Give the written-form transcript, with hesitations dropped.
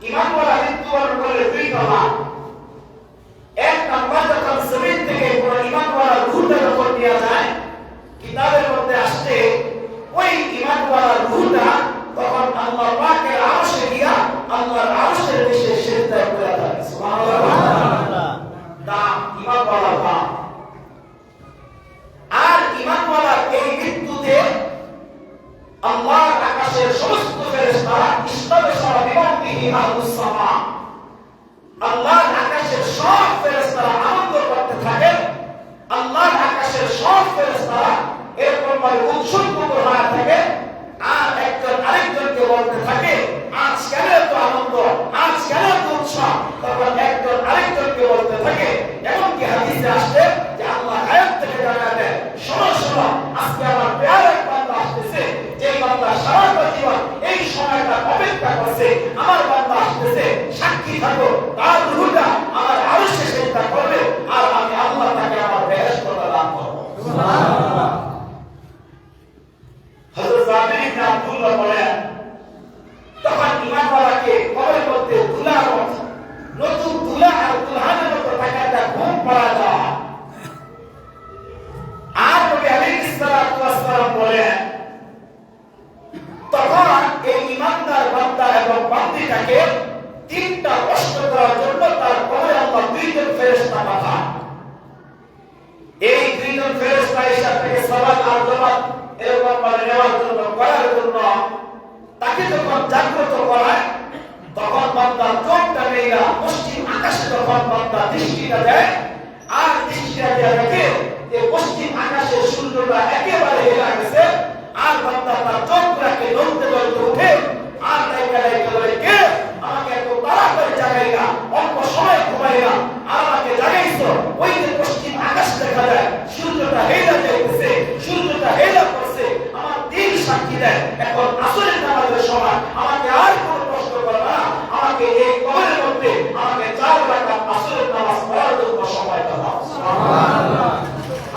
ইমানওয়ালা মৃত্যুবরণ করলে দুই প্রকার। এক নাম্বার, যখন জমিন থেকে কোন ইমানওয়ালা রূহটা যখন নেওয়া যায়, কিতাবের মধ্যে আসছে ওই ইমানওয়ালা রূহটা তখন আল্লাহ পাকের আরশে গিয়া আল্লাহর আরশের নিচে সিজদা করে যায়। সুবহানাল্লাহ। নাম ইমানওয়ালা নাম। আর ইমানওয়ালা এই মৃত্যুতে আল্লাহর আকাশের সমস্ত ফেরেশতারা ইস্তাবশারা বিমাউতিহি আহলুস সামা, আল্লাহর আকাশের সব ফেরেশতারা আনন্দ করতে থাকে। আল্লাহর আকাশের সব ফেরেশতারা এরকম ভাবে উৎসুক হয়ে থাকে, আর একজন আরেকজনকে বলতে থাকে আজ কেন এত আনন্দ, আজ কেন এত উৎসব। তখন একজন আরেকজনকে বলতে থাকে, এমনকি হাদিসে আসছে যে আল্লাহ গায়ব থেকে জানায় দেয়, শোনো শোনো, আজকে আমার প্রিয় এক বান্দা আসতেছে, যে বান্দা সারাটা জীবন এই সময়টা অপেক্ষা করছে, আমার বান্দা আসতেছে, সাক্ষী থাকো, তার রূহটা আমার আরশে সিজদা করবে, আর আমি আল্লাহ তাকে আমার বেহেশত দান করব। সুবহানাল্লাহ। হযরত জাবির ইবনে আব্দুল্লাহ বলেন, তখন ইমানওয়ালাকে কবরের মধ্যে দুলার মতো, নতুন দুলা আর দুলহানের মতো টাকাটা ঘুম পড়া দেওয়া। আর নবী আলাইহিস সালাতু ওয়াস সালাম বলেন, তখন এই ইমানদার বান্দা এবং বান্দীটাকে তিনটা প্রশ্ন করার জন্য তার কবরে আল্লাহ দুইজন ফেরেশতা পাঠান। এই দুইজন ফেরেশতা এসে তাকে সওয়াল আর জবাব এরকম ভাবে নেওয়ার জন্য, করার জন্য তাকে যখন জাগ্রত করায়, তখন বান্দা চোখটা মেলা পশ্চিম আকাশে যখন বান্দা দৃষ্টিটা দেয়, আর দৃষ্টিটা দেওয়া দেখে যে পশ্চিম আকাশে সূর্যটা একেবারে হেলা গেছে, আর বান্দা তার চোখটাকে নড়তে নড়তে উঠে আর ডাইকা ডাইকা বলে, কে আমাকে এত তাড়াতাড়ি জাগাইলা, অল্প সময় ঘুমাইলা, আর আমাকে জাগাইছো। ওই যে